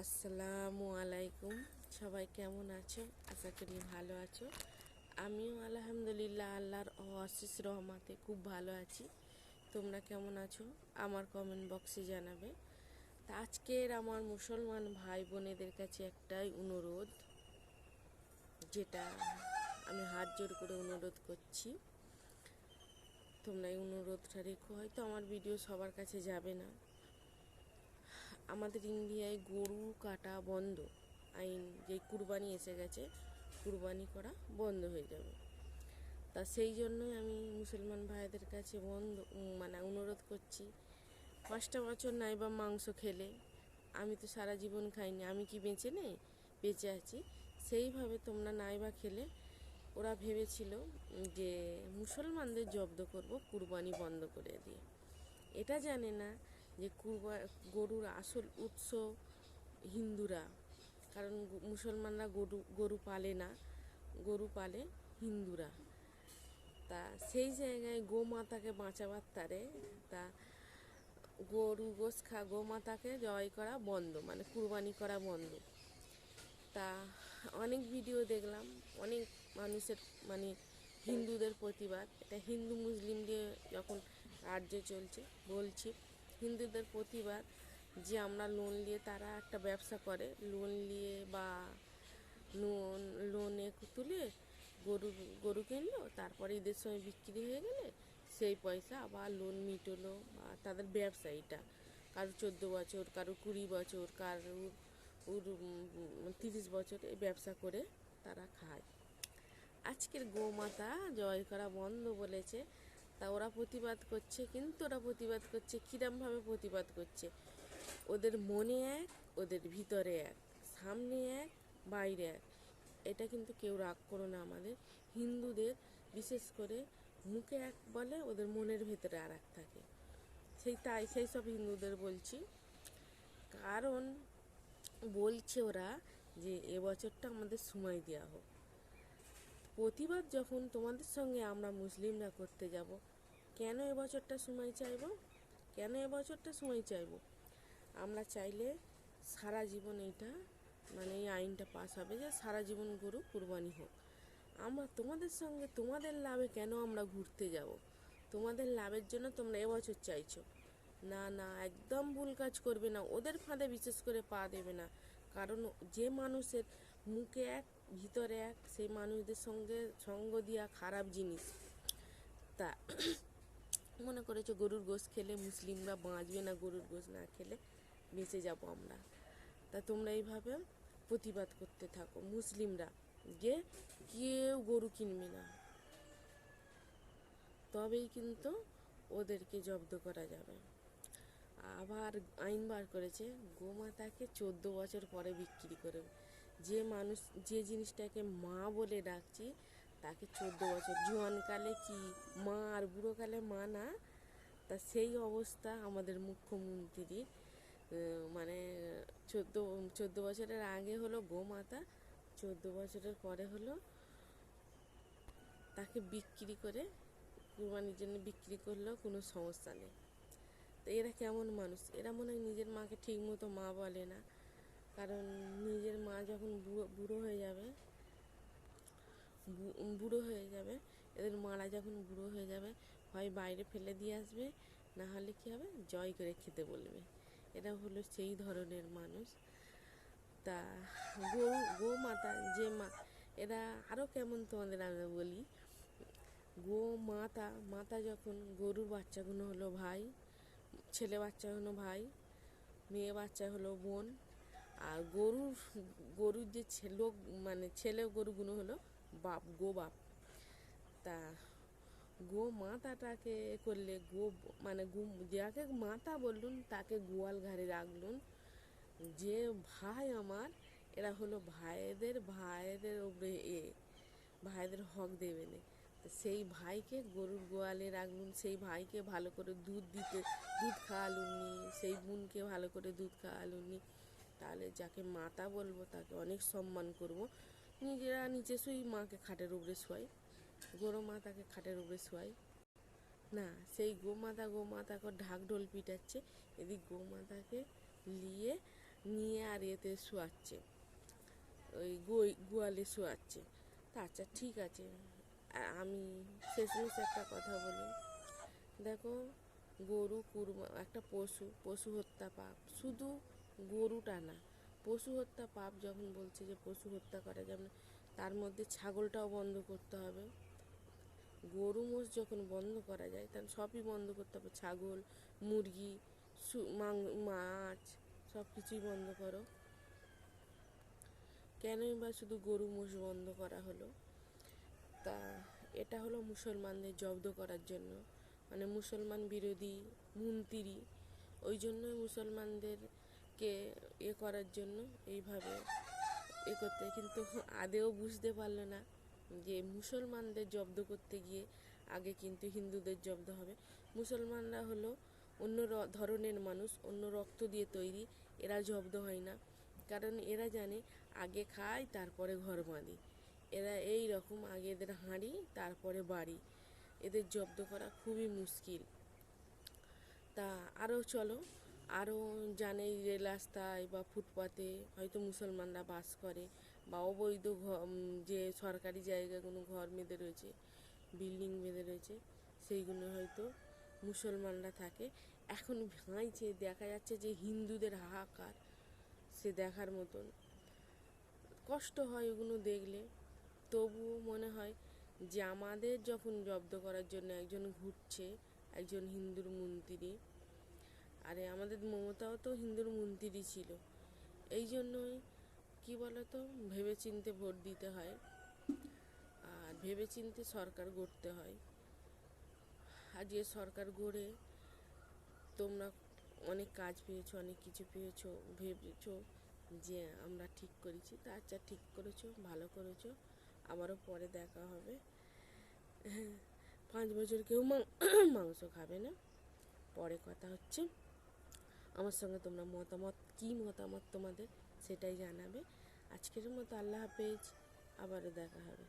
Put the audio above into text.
আসসালামু আলাইকুম। সবাই কেমন আছো? আশা করি ভালো আছো। আমিও আলহামদুলিল্লাহ আল্লাহর অশেষ রহমতে খুব ভালো আছি। তোমরা কেমন আছো আমার কমেন্ট বক্সে জানাবে। তা আজকের আমার মুসলমান ভাই বোনেদের কাছে একটাই অনুরোধ, যেটা আমি হাত জোর করে অনুরোধ করছি, তোমরা এই অনুরোধটা রেখো। হয়তো আমার ভিডিও সবার কাছে যাবে না। আমাদের ইন্ডিয়ায় গরু কাটা বন্ধ, আইন যে কুরবানি এসে গেছে, কুরবানি করা বন্ধ হয়ে যাবে। তা সেই জন্যই আমি মুসলমান ভাইদের কাছে অনুরোধ করছি, 5টা বছর নাই বা মাংস খেলে, আমি তো সারা জীবন খাইনি, আমি কি বেঁচে নেই? বেঁচে আছি। সেইভাবে তোমরা নাই বা খেলে, ওরা ভেবেছিল যে মুসলমানদের জব্দ করব কুরবানি বন্ধ করে দিয়ে। এটা জানে না যে গরুর আসল উৎস হিন্দুরা, কারণ মুসলমানরা গরু পালে না, গরু পালে হিন্দুরা। তা সেই জায়গায় গোমাতাকে বাঁচাবার তারে তা গোমাতাকে জয় করা বন্ধ, মানে কুরবানি করা বন্ধ। তা অনেক ভিডিও দেখলাম, অনেক মানুষের হিন্দুদের প্রতিবাদ, এটা হিন্দু মুসলিম দিয়ে যখন রাজ্য চলছে, বলছি হিন্দুদের প্রতিবাদ যে আমরা লোন নিয়ে, তারা একটা ব্যবসা করে, লোন নিয়ে বা লোনে তুলে গরু কিনলো, তারপরে ঈদের সময় বিক্রি হয়ে গেলে সেই পয়সা আবার লোন মিটলো, বা তাদের ব্যবসা এটা। কারো 14 বছর, কারো 20 বছর, কারো 30 বছর এই ব্যবসা করে তারা খায়। আজকের গোমাতা জয় করা বন্ধ বলেছে, তা ওরা প্রতিবাদ করছে। কিন্তু ওরা প্রতিবাদ করছে কীরমভাবে প্রতিবাদ করছে? ওদের মনে এক, ওদের ভিতরে এক, সামনে এক, বাইরে এক। এটা কিন্তু কেউ রাগ করো না। আমাদের হিন্দুদের বিশেষ করে মুখে এক বলে, ওদের মনের ভেতরে আর এক থাকে। সেই সব হিন্দুদের বলছি, কারণ বলছে ওরা যে এবছরটা আমাদের সময় দেওয়া হোক। প্রতিবাদ যখন তোমাদের সঙ্গে আমরা মুসলিমরা করতে যাব, কেন এবছরটা সময় চাইব? কেন এবছরটা সময় চাইব? আমরা চাইলে সারা জীবন এইটা এই আইনটা পাস হবে যে সারা জীবন গরু কুরবানি হোক। আমরা তোমাদের সঙ্গে তোমাদের লাভে কেন আমরা ঘুরতে যাব? তোমাদের লাভের জন্য তোমরা এবছর চাইছো। না না, একদম ভুল কাজ করবে না, ওদের ফাঁদে বিশেষ করে পা দেবে না। কারণ যে মানুষের মুখে এক, ভিতরে এক, সেই মানুষদের সঙ্গে সঙ্গ দেওয়া খারাপ জিনিস। তা মনে করেছো গরুর গোশত খেলে মুসলিমরা বাঁচবে না, গরুর গোশত না খেলে বেঁচে যাব আমরা। তা তোমরা এইভাবে প্রতিবাদ করতে থাকো মুসলিমরা, যে কেউ গরু কিনবে না, তবেই কিন্তু ওদেরকে জব্দ করা যাবে। আবার আইন বার করেছে গোমাতাকে 14 বছর পরে বিক্রি করে। যে মানুষ যে জিনিসটাকে মা বলে ডাকছি, তাকে 14 বছর, জোয়ানকালে কি মা আর বুড়োকালে মা না? তা সেই অবস্থা আমাদের মুখ্যমন্ত্রীর। 14 বছরের আগে হলো গোমাতা, 14 বছরের পরে হলো তাকে বিক্রি করে, কুরবানির জন্য বিক্রি করলেও কোনো সমস্যা নেই। তো এরা কেমন মানুষ? এরা মনে হয় নিজের মাকে ঠিক মতো মা বলে না। কারণ নিজের মা যখন বুড়ো হয়ে যাবে, এদের মারা যখন বুড়ো হয়ে যাবে, হয় বাইরে ফেলে দিয়ে আসবে, না হলে কী হবে, জয় করে খেতে বলবে। এরা হলো সেই ধরনের মানুষ। তা গোমাতা যে মা, এরা আরও কেমন তোমাদের আমরা বলি। মাতা যখন গরুর বাচ্চাগুলো হলো ভাই, ছেলে বাচ্চা হলো ভাই, মেয়ে বাচ্চা হলো বোন, আর গরুর যে ছেলে গরুগুলো হলো বাপ, বাপ। তা মাতাটাকে করলে যাকে মাতা বললুন তাকে গোয়াল ঘরে রাখলুন। যে ভাই আমার, এরা হলো ভাইদের উপরে ভাইদের হক দেবে না। সেই ভাইকে গরুর গোয়ালে রাখলুন, সেই ভাইকে ভালো করে দুধ খাওয়ালুননি, সেই বোনকে ভালো করে দুধ খাওয়ালুননি। তাহলে যাকে মাতা বলবো তাকে অনেক সম্মান করব। নিজেরা নিচে শুই, মাকে খাটের উপরে শোয়াই, গরু মাতাকে খাটের উপরে শোয়াই না। সেই গোমাতাকে ঢাক ঢোল পিটাচ্ছে, এদিক গোমাতাকে নিয়ে নিয়ে আর এতে শোয়াচ্ছে, ওই গোয়ালে শোয়াচ্ছে। তা আচ্ছা ঠিক আছে, আমি শেষমেশ একটা কথা বলি। দেখো, গরু কুরমা একটা পশু হত্যা পাপ, শুধু গরুটা না, পশু হত্যা পাপ যখন বলছে যে পশু হত্যা করা যাবে না, তার মধ্যে ছাগলটাও বন্ধ করতে হবে। গরু মোষ যখন বন্ধ করা যায় তখন সবই বন্ধ করতে হবে, ছাগল, মুরগি, মাছ, সব কিছুই বন্ধ করো। কেনই বা শুধু গরু মোষ বন্ধ করা হলো? তা এটা হলো মুসলমানদের জব্দ করার জন্য, মানে মুসলমান বিরোধী মন্ত্রী, ওই জন্যই মুসলমানদেরকে করার জন্য এইভাবে করতে। কিন্তু আদেও বুঝতে পারলো না যে মুসলমানদের জব্দ করতে গিয়ে আগে কিন্তু হিন্দুদের জব্দ হবে। মুসলমানরা হলো অন্য ধরনের মানুষ, অন্য রক্ত দিয়ে তৈরি, এরা জব্দ হয় না। কারণ এরা জানে আগে খায় তারপরে ঘর বাঁধে, এরা এই রকম, আগে এদের হাঁড়ি তারপরে বাড়ি, এদের জব্দ করা খুবই মুশকিল। তা আরও চলো, আরও জানে রেল রাস্তায় বা ফুটপাতে হয়তো মুসলমানরা বাস করে, বা অবৈধ যে সরকারি জায়গাগুলো ঘর বেঁধে রয়েছে, বিল্ডিং বেঁধে রয়েছে, সেইগুলো হয়তো মুসলমানরা থাকে। এখন ভাঙছে, দেখা যাচ্ছে যে হিন্দুদের হাহাকার, সে দেখার মতন কষ্ট হয় ওগুলো দেখলে। তবুও মনে হয় যে আমাদের যখন জব্দ করার জন্য একজন ঘুরছে, একজন হিন্দুর মন্ত্রী, আরে আমাদের মমতাও তো হিন্দুর মন্ত্রী ছিল, এই জন্যই কি বলতো, ভেবেচিন্তে ভোট দিতে হয় আর ভেবেচিন্তে সরকার গড়তে হয়। আর যে সরকার গড়ে তোমরা অনেক কাজ পেয়েছো, অনেক কিছু পেয়েছো, ভেবেছো যে আমরা ঠিক করেছি, তা আচ্ছা ঠিক করেছো, ভালো করেছো, আবারও পরে দেখা হবে। 5 বছর কেউ মাংস খাবে না। পরে কথা হচ্ছে, আমার সঙ্গে তোমরা কী মতামত তোমাদের সেটাই জানাবে। আজকের মতো আল্লাহ হাফেজ, আবারও দেখা হবে।